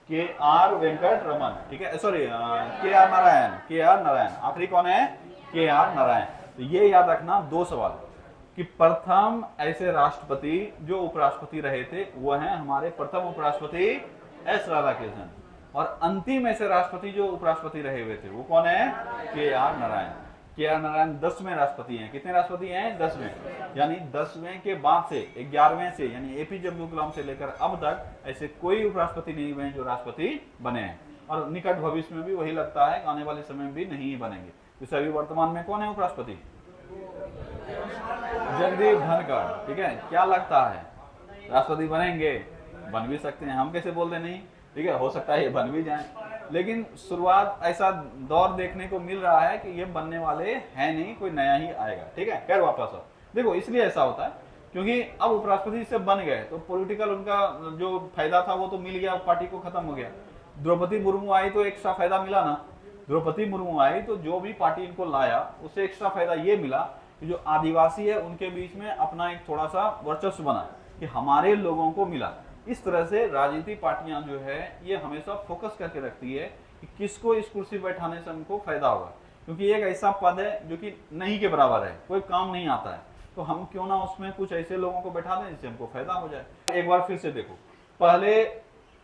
के.आर. वेंकट रमन, ठीक है, सॉरी के.आर. नारायण। आखिरी कौन है? के.आर. नारायण। तो ये याद रखना 2 सवाल कि प्रथम ऐसे राष्ट्रपति जो उपराष्ट्रपति रहे थे वो हैं हमारे प्रथम उपराष्ट्रपति एस राधाकृष्णन, और अंतिम ऐसे राष्ट्रपति जो उपराष्ट्रपति रहे हुए थे वो कौन है? के.आर. नारायण। के.आर. नारायण 10वें राष्ट्रपति हैं। कितने राष्ट्रपति हैं? 10वें। यानी 10वें के बाद से 11वें से यानी एपीजे अब्दुल कलाम से लेकर अब तक ऐसे कोई उपराष्ट्रपति नहीं हुए जो राष्ट्रपति बने हैं, और निकट भविष्य में भी वही लगता है, आने वाले समय में भी नहीं बनेंगे। तो अभी वर्तमान में कौन है उपराष्ट्रपति? जगदीप धनखड़, ठीक है। क्या लगता है राष्ट्रपति बनेंगे? बन भी सकते हैं, हम कैसे बोल रहे नहीं, ठीक है, हो सकता है ये बन भी जाए, लेकिन शुरुआत ऐसा दौर देखने को मिल रहा है कि ये बनने वाले हैं नहीं, कोई नया ही आएगा, ठीक है। खैर वापस आओ, देखो इसलिए ऐसा होता है क्योंकि अब उपराष्ट्रपति से बन गए तो पॉलिटिकल उनका जो फायदा था वो तो मिल गया, पार्टी को खत्म हो गया। द्रौपदी मुर्मू आई तो एक्स्ट्रा फायदा मिला ना, द्रौपदी मुर्मू आई तो जो भी पार्टी इनको लाया उससे एक्स्ट्रा फायदा ये मिला कि जो आदिवासी है उनके बीच में अपना एक थोड़ा सा वर्चस्व बना कि हमारे लोगों को मिला। इस तरह से राजनीतिक पार्टियां जो है ये हमेशा फोकस करके रखती है कि किसको इस कुर्सी बैठाने से हमको फायदा होगा, क्योंकि एक ऐसा पद है जो कि नहीं के बराबर है, कोई काम नहीं आता है, तो हम क्यों ना उसमें कुछ ऐसे लोगों को बैठा दें जिससे हमको फायदा हो जाए। एक बार फिर से देखो, पहले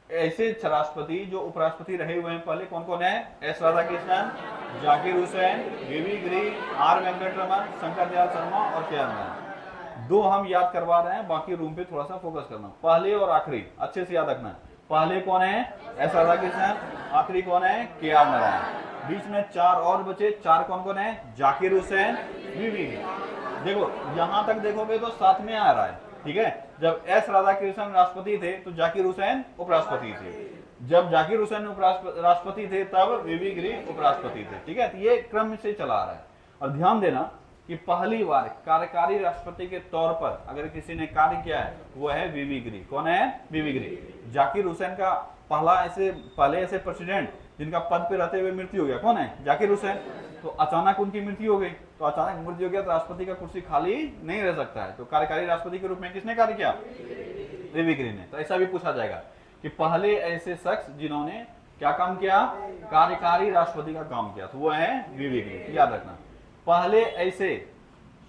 ऐसे राष्ट्रपति जो उपराष्ट्रपति रहे हुए हैं पहले कौन कौन है? S Radhakrishnan, Zakir Hussain, V V. Giri, R. Venkat Raman, Shankar Dayal Sharma और के.आर. नारायण। 2 हम याद करवा रहे हैं, बाकी रूम पे थोड़ा सा फोकस करना। पहले और आखिरी अच्छे से याद रखना है। पहले कौन है? एस राधाकृष्णन। आखिरी कौन है? के.आर. नारायण। बीच में 4 और बचे। 4 कौन कौन है? जाकिर हुसैन, वी.वी. गिरी। देखो यहां तक देखोगे तो साथ में आ रहा है, ठीक है। जब एस राधाकृष्णन राष्ट्रपति थे तो जाकिर हुसैन उपराष्ट्रपति थे, जब जाकिर हुसैन राष्ट्रपति थे तब वी.वी. गिरी उपराष्ट्रपति थे, ठीक है। तो ये क्रम से चला आ रहा है। और ध्यान देना कि पहली बार कार्यकारी राष्ट्रपति के तौर पर अगर किसी ने कार्य किया है वो है वी.वी. गिरी। कौन है? वी.वी. गिरी। जाकिर हुसैन का पहले ऐसे प्रेसिडेंट जिनका पद पे रहते हुए मृत्यु हो गया कौन है? जाकिर हुसैन। तो अचानक उनकी मृत्यु हो गई, तो अचानक मृत्यु हो गया तो राष्ट्रपति का कुर्सी खाली नहीं रह सकता है, तो कार्यकारी राष्ट्रपति के रूप में किसने कार्य किया? वी.वी. गिरी ने। तो ऐसा भी पूछा जाएगा कि पहले ऐसे शख्स जिन्होंने क्या काम किया? कार्यकारी राष्ट्रपति का काम किया, तो वो है वी.वी. गिरी। याद रखना। पहले ऐसे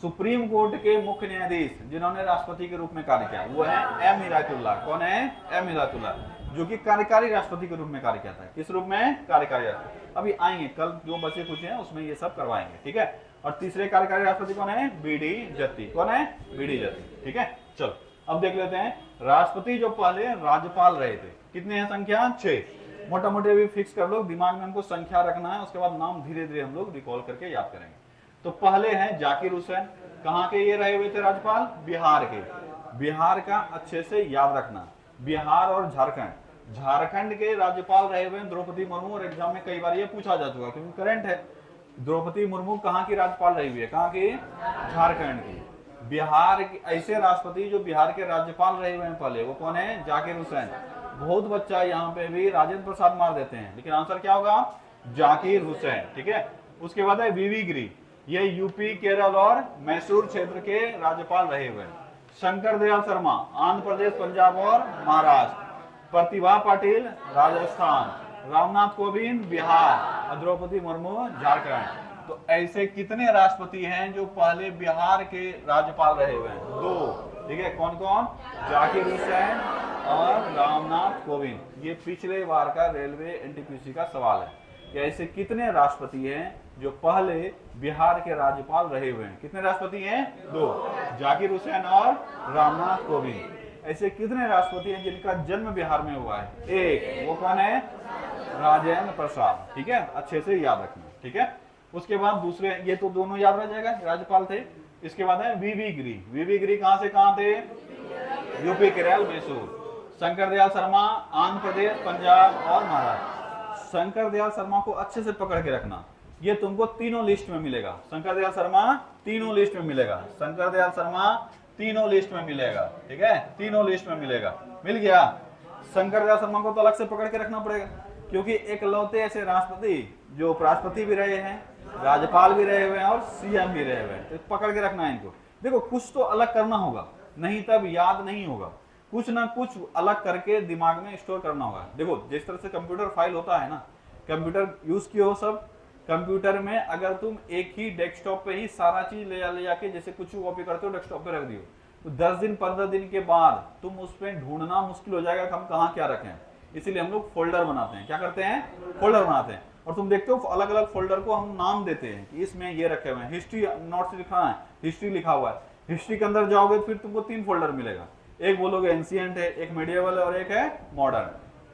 सुप्रीम कोर्ट के मुख्य न्यायाधीश जिन्होंने राष्ट्रपति के रूप में कार्य किया वो है एम हिदायतुल्लाह। कौन है? एम हिदायतुल्लाह, जो कि कार्यकारी राष्ट्रपति के रूप में कार्य किया था। किस रूप में? कार्यकारी राष्ट्रपति। अभी आएंगे कल जो बचे कुछ हैं उसमें ये सब करवाएंगे, ठीक है। और तीसरे कार्यकारी राष्ट्रपति कौन है? बी.डी. जत्ती। कौन है? बी.डी. जत्ती, ठीक है। चलो अब देख लेते हैं राष्ट्रपति जो पहले राज्यपाल रहे थे, कितने हैं संख्या? 6। मोटा मोटे अभी फिक्स कर लो, दिमाग में हमको संख्या रखना है, उसके बाद नाम धीरे धीरे हम लोग रिकॉल करके याद करेंगे। तो पहले हैं जाकिर हुसैन। कहाँ के ये रहे हुए थे राज्यपाल? बिहार के। बिहार का अच्छे से याद रखना, बिहार और झारखंड। झारखंड के राज्यपाल रहे हुए द्रौपदी मुर्मू, और एग्जाम में कई बार ये पूछा जा चुका क्योंकि करंट है। द्रौपदी मुर्मू कहाँ की राज्यपाल रही हुई है? कहाँ की? झारखंड की। बिहार के ऐसे राष्ट्रपति जो बिहार के राज्यपाल रहे हुए हैं पहले वो कौन है? जाकिर हुसैन। बहुत बच्चा यहाँ पे भी राजेंद्र प्रसाद मार देते हैं, लेकिन आंसर क्या होगा? जाकिर हुसैन, ठीक है। उसके बाद है वी.वी. गिरी, ये यूपी, केरल और मैसूर क्षेत्र के राज्यपाल रहे हुए हैं। शंकर दयाल शर्मा आंध्र प्रदेश, पंजाब और महाराष्ट्र। प्रतिभा पाटिल राजस्थान। रामनाथ कोविंद बिहार और द्रौपदी मुर्मू झारखंड। तो ऐसे कितने राष्ट्रपति हैं जो पहले बिहार के राज्यपाल रहे हुए हैं? 2, ठीक है। कौन कौन? जाकिर हुसैन और रामनाथ कोविंद। ये पिछले बार का रेलवे एनटीपीसी का सवाल है कि ऐसे कितने राष्ट्रपति हैं जो पहले बिहार के राज्यपाल रहे हुए हैं। कितने राष्ट्रपति हैं? 2, जाकिर हुसैन और रामनाथ कोविंद। ऐसे कितने राष्ट्रपति हैं जिनका जन्म बिहार में हुआ है? 1, वो कौन है? राजेंद्र प्रसाद। ठीक है, अच्छे से याद रखना। ठीक है, उसके बाद दूसरे, ये तो दोनों याद रह जाएगा, राज्यपाल थे। इसके बाद है वीवी गिरी। वीवी गिरी कहां से कहां थे? यूपी, केरल, मैसूर। शंकर दयाल शर्मा आंध्र प्रदेश, पंजाब और महाराष्ट्र। शंकर दयाल शर्मा को अच्छे से पकड़ के रखना, ये तुमको तीनों लिस्ट में मिलेगा। शंकर दयाल शर्मा तीनों लिस्ट में मिलेगा। शंकर दयाल शर्मा तीनों लिस्ट में मिलेगा। ठीक है, तीनों लिस्ट में मिलेगा। मिल गया। शंकर दयाल शर्मा को तो अलग से पकड़ के रखना पड़ेगा, क्योंकि एकलौते ऐसे राष्ट्रपति जो उपराष्ट्रपति भी रहे हैं, राज्यपाल भी रहे हुए हैं और सीएम भी रहे हुए हैं। तो पकड़ के रखना है इनको। देखो, कुछ तो अलग करना होगा, नहीं तब याद नहीं होगा। कुछ ना कुछ अलग करके दिमाग में स्टोर करना होगा। देखो, जिस तरह से कंप्यूटर फाइल होता है ना, कंप्यूटर यूज किए हो सब। कंप्यूटर में अगर तुम एक ही डेस्कटॉप पे ही सारा चीज ले जाके, जैसे कुछ कॉपी करते हो डेस्कटॉप पे रख दियो, तो 10 दिन 15 दिन के बाद तुम उस पर ढूंढना मुश्किल हो जाएगा कि हम कहाँ क्या रखें। इसीलिए हम लोग फोल्डर बनाते हैं। क्या करते हैं? फोल्डर बनाते हैं। और तुम देखते हो अलग अलग फोल्डर को हम नाम देते हैं कि इसमें ये रखे हुए हैं। हिस्ट्री नोट्स लिखा है, हिस्ट्री लिखा हुआ है। हिस्ट्री के अंदर जाओगे तो फिर तुमको 3 फोल्डर मिलेगा। एक बोलोगे एंशिएंट है, एक मेडिएवल है और एक है मॉडर्न।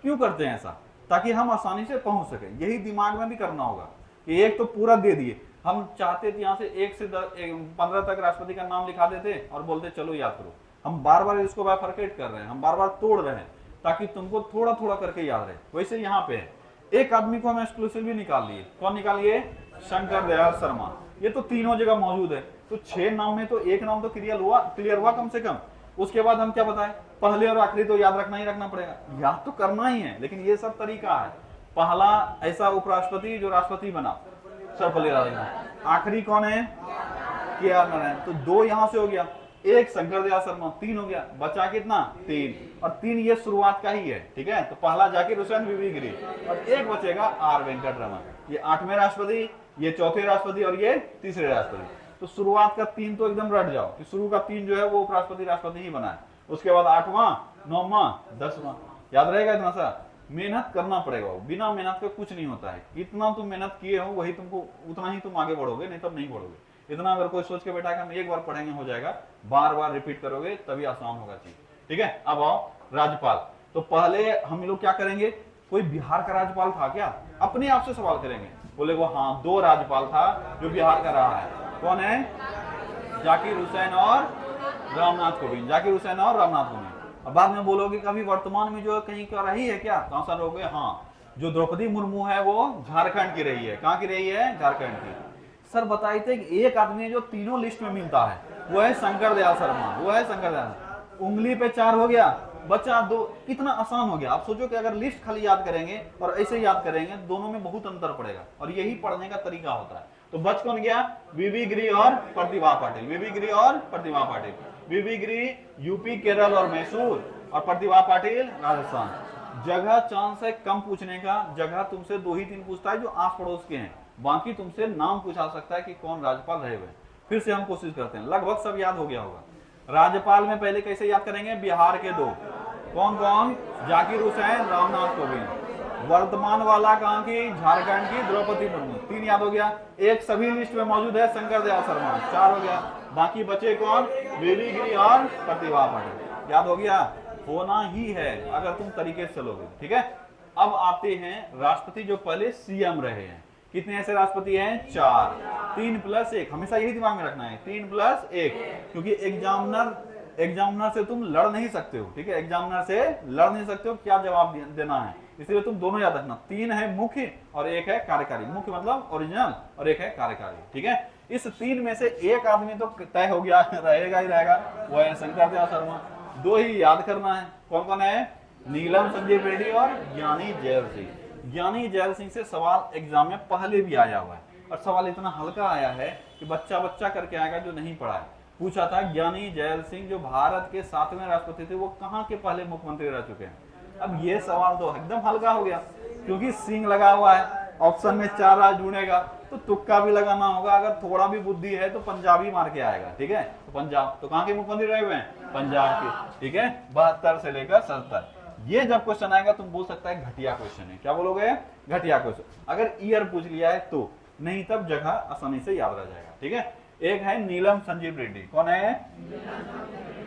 क्यों करते हैं ऐसा? ताकि हम आसानी से पहुंच सके। यही दिमाग में भी करना होगा कि एक तो पूरा दे दिए, हम चाहते थे यहाँ से 1 से 15 तक राष्ट्रपति का नाम लिखा देते और बोलते चलो याद करो। हम बार बार इसको बाइफरकेट कर रहे हैं, हम बार बार तोड़ रहे हैं ताकि तुमको थोड़ा थोड़ा करके याद रहे। वैसे यहाँ पे है, एक आदमी को हम एक्सक्लूसिवली निकाल लिए। कौन निकालिए? शंकर दयाल शर्मा। ये तो तीनों जगह मौजूद है, तो 6 नाम में तो एक नाम तो क्लियर हुआ कम से कम। उसके बाद हम क्या बताएं? पहले और आखिरी तो याद रखना ही रखना पड़ेगा, याद तो करना ही है, लेकिन ये सब तरीका है। पहला ऐसा उपराष्ट्रपति जो राष्ट्रपति बना, सर्वपल्ली राधाकृष्णन। आखिरी कौन है? के.आर. नारायण। तो 2 यहां से हो गया, 1 शंकर दयाल शर्मा, 3 हो गया। बचा कितना? 3। और 3 ये शुरुआत का ही है। ठीक है, तो पहला जाकिर हुसैन, वीवी गिरी, और एक बचेगा आर वेंकटरमन। ये 8वें राष्ट्रपति, ये 4थे राष्ट्रपति और ये 3रे राष्ट्रपति। तो शुरुआत का 3 तो एकदम रट जाओ कि शुरू का 3 जो है वो उपराष्ट्रपति राष्ट्रपति ही बना है। उसके बाद 8वां, 9वां, 10वां। याद रहेगा इतना सा? मेहनत करना पड़ेगा, बिना मेहनत के कुछ नहीं होता है। इतना तुम मेहनत किए हो वही तुमको, उतना ही तुम आगे बढ़ोगे, नहीं तब नहीं बढ़ोगे। इतना अगर कोई सोच के बैठा कि हम एक बार पढ़ेंगे हो जाएगा, बार बार रिपीट करोगे तभी आसान होगा चीज। ठीक है, अब आओ राज्यपाल। तो पहले हम लोग क्या करेंगे? कोई बिहार का राज्यपाल था क्या? अपने आप से सवाल करेंगे। बोले वो हाँ, 2 राज्यपाल था जो बिहार का रहा है। कौन है? जाकिर हुसैन और रामनाथ कोविंद। जाकिर हुसैन और रामनाथ कोविंद। अब बाद में बोलोगे कभी वर्तमान में जो कहीं का रही है क्या? कौन सा रहोगे? हाँ, जो द्रौपदी मुर्मू है वो झारखंड की रही है। कहाँ की रही है? झारखंड की। सर बताए थे कि एक आदमी जो तीनों लिस्ट में मिलता है वो है शंकर दयाल शर्मा। वो है शंकर दयाल। उंगली पे 4 हो गया, बचा 2। कितना आसान हो गया। आप सोचो कि अगर लिस्ट खाली याद करेंगे और ऐसे याद करेंगे, दोनों में बहुत अंतर पड़ेगा, और यही पढ़ने का तरीका होता है। तो बच कौन गया? वीवी गिरी और प्रतिभा पाटिल। वीवी गिरी और प्रतिभा पाटिल। वीवी गिरी यूपी, केरल और मैसूर, और प्रतिभा पाटिल राजस्थान। जगह चांस है कम पूछने का, जगह तुमसे 2 ही 3 पूछता है जो आस पड़ोस के हैं, बाकी तुमसे नाम पूछा सकता है कि कौन राज्यपाल रहे हुए। फिर से हम कोशिश करते हैं, लगभग सब याद हो गया होगा। राज्यपाल में पहले कैसे याद करेंगे? बिहार के 2 कौन कौन? जाकिर हुसैन, रामनाथ कोविंद। वर्तमान वाला कहाँ की? झारखंड की द्रौपदी मुर्मू। 3 याद हो गया। एक सभी लिस्ट में मौजूद है, शंकर दयाल शर्मा। 4 हो गया। बाकी बचे कौन? वीवी गिरी और प्रतिभा पाटिल। याद हो गया? होना ही है अगर तुम तरीके से चलोगे। ठीक है, अब आते हैं राष्ट्रपति जो पहले सीएम रहे हैं। कितने ऐसे राष्ट्रपति हैं? 4। 3 + 1, हमेशा यही दिमाग में रखना है, 3 + 1, क्योंकि एग्जामिनर से तुम लड़ नहीं सकते हो। ठीक है, एग्जामिनर से लड़ नहीं सकते हो क्या जवाब देना है, इसलिए तुम दोनों याद रखना। 3 है मुख्य और 1 है कार्यकारी। मुख्य मतलब ओरिजिनल और 1 है कार्यकारी। ठीक है, इस 3 में से एक आदमी तो तय हो गया, रहेगा ही रहेगा, वो है शंकर दयाल शर्मा। 2 ही याद करना है। कौन कौन है? नीलम संजीव रेड्डी और ज्ञानी जैल सिंह। ज्ञानी जैल सिंह से सवाल एग्जाम में पहले भी आया हुआ है, और सवाल इतना हल्का आया है कि बच्चा करके आएगा जो नहीं पढ़ा है। पूछा था ज्ञानी जैल सिंह जो भारत के 7वें राष्ट्रपति थे, वो कहाँ के पहले मुख्यमंत्री रह चुके हैं। अब ये सवाल तो एकदम हल्का हो गया, क्योंकि सिंह लगा हुआ है, ऑप्शन में 4 राज्य ढूंढेगा तो तुक्का भी लगाना होगा। अगर थोड़ा भी बुद्धि है तो पंजाबी मार के आएगा। ठीक है, तो पंजाब तो कहाँ के मुख्यमंत्री रहे हुए हैं? पंजाब के। ठीक है, 72 से लेकर 77। ये जब क्वेश्चन आएगा तुम बोल सकता है घटिया क्वेश्चन है। क्या बोलोगे? घटिया क्वेश्चन। अगर ईयर पूछ लिया है तो नहीं तब जगह आसानी से याद रह जाएगा। ठीक है, एक है नीलम संजीव रेड्डी, कौन है?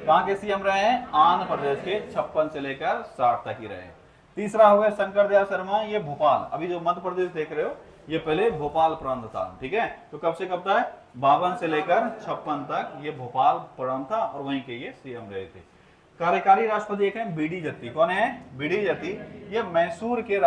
कहाँ के सीएम रहे हैं? आंध्र प्रदेश के 56 से लेकर 60 तक ही रहे। तीसरा हो गया शंकर दयाल शर्मा, ये भोपाल, अभी जो मध्य प्रदेश देख रहे हो ये पहले भोपाल प्रांत था। ठीक है, तो कब से कब तक? 52 से लेकर 56 तक ये भोपाल प्रांत था और वहीं के ये सीएम रहे थे। कार्यकारी राष्ट्रपति एक है बीडी जत्ती, कौन है? बीडी जत्ती, ये मैसूर के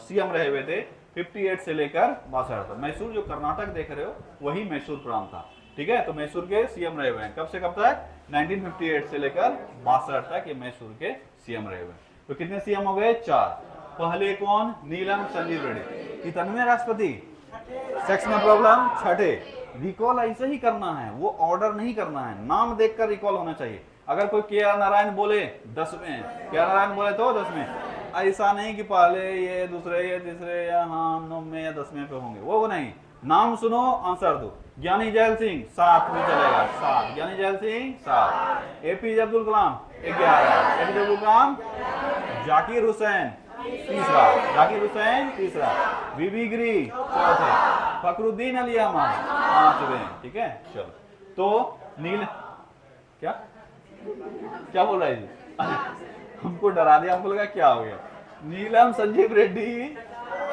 सीएम रहे हुए थे 58 से लेकर 62 तक। मैसूर जो कर्नाटक देख रहे हो वही मैसूर प्रांत था। ठीक है, तो मैसूर के सीएम रहे हुए हैं कब से कब तक? 1958 से लेकर 62 तक ये मैसूर के सीएम रहे हुए हैं। तो कितने सीएम हो गए? 4। पहले कौन? नीलम संजीव रेड्डी। कितनवें राष्ट्रपति? सेक्स में प्रॉब्लम? 6ठे। रिकॉल ऐसे ही करना है, वो ऑर्डर नहीं करना है, नाम देखकर रिकॉल होना चाहिए। अगर कोई के आर नारायण बोले 10वें, के आर नारायण बोले तो 10वें, ऐसा नहीं कि पहले ये, दूसरे ये, तीसरे या हाँ 9वें या 10वें पे होंगे, वो नहीं। नाम सुनो, आंसर दो। ज्ञानी जैल सिंह 7 में चलेगा, 7। ज्ञानी gel Singh 7। APJ Abdul Kalam 11। APJ Abdul Kalam. Zakir Hussain तीसरा, जाकिर हुसैन तीसरा। बीबी गिरी 4थे। फखरुद्दीन अली अहमद 5वें। ठीक है, चलो तो नील क्या क्या बोल रहा है जी? हमको डरा दिया, हमको लगा क्या हो गया। नीलम संजीव रेड्डी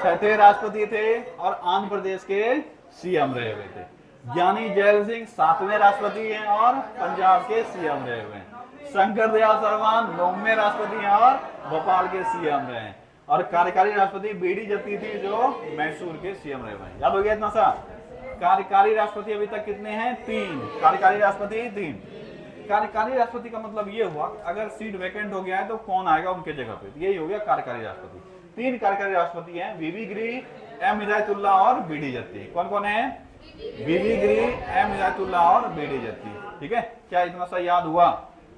6थे राष्ट्रपति थे और आंध्र प्रदेश के सीएम रहे हुए थे। ज्ञानी जैल सिंह 7वें राष्ट्रपति हैं और पंजाब के सीएम रहे हुए हैं। शंकर दयाल शर्मा 9वें राष्ट्रपति हैं और भोपाल के सीएम रहे हैं। और कार्यकारी राष्ट्रपति बीडी जत्ती थी जो मैसूर के सीएम रहे हुए हैं। याद हो गया इतना सा? कार्यकारी राष्ट्रपति अभी तक कितने हैं? 3। कार्यकारी राष्ट्रपति 3। कार्यकारी राष्ट्रपति का मतलब ये हुआ अगर सीट वैकेंट हो गया है तो कौन आएगा उनके जगह पे, यही हो गया कार्यकारी राष्ट्रपति। 3 कार्यकारी राष्ट्रपति हैं, बीबी गिरी, एम हिदायतुल्लाह और बीडी जत्ती। कौन कौन है? बीबी गिरी, एम हिदायतुल्लाह और बीडी जत्ती। ठीक है, क्या इतना सा याद हुआ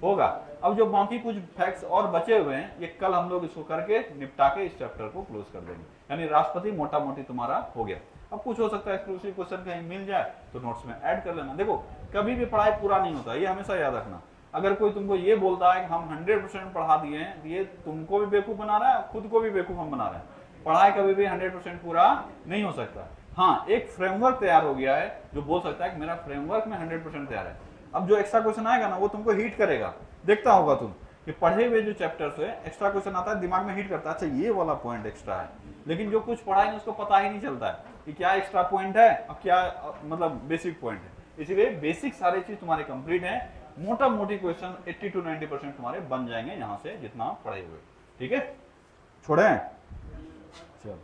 होगा? अब जो बाकी कुछ फैक्ट्स और बचे हुए हैं ये कल हम लोग इसको करके निपटा के इस चैप्टर को क्लोज कर देंगे। यानी राष्ट्रपति मोटा मोटी तुम्हारा हो गया। अब कुछ हो सकता है एक्सक्लूसिव क्वेश्चन कहीं मिल जाए तो नोट्स में ऐड कर लेना। देखो कभी भी पढ़ाई पूरा नहीं होता, ये हमेशा याद रखना। अगर कोई तुमको ये बोलता है कि हम 100% पढ़ा दिए हैं, ये तुमको भी बेवकूफ बना रहा है, खुद को भी बेवकूफ हम बना रहे हैं। पढ़ाई कभी भी 100% पूरा नहीं हो सकता। हाँ, एक फ्रेमवर्क तैयार हो गया है जो बोल सकता है कि मेरा फ्रेमवर्क में 100% तैयार है। अब जो एक्स्ट्रा क्वेश्चन आएगा ना वो तुमको हिट करेगा। देखता होगा तुम कि पढ़े हुए जो चैप्टर्स है एक्स्ट्रा क्वेश्चन आता है दिमाग में हिट करता है, अच्छा ये वाला पॉइंट एक्स्ट्रा है। लेकिन जो कुछ पढ़ा है उसको पता ही नहीं चलता है कि क्या एक्स्ट्रा पॉइंट है और क्या मतलब बेसिक पॉइंट है। इसीलिए बेसिक सारी चीज तुम्हारे कंप्लीट है। मोटा मोटी क्वेश्चन 80 to 90% तुम्हारे बन जाएंगे यहाँ से जितना पढ़े हुए। ठीक है, छोड़े चलो।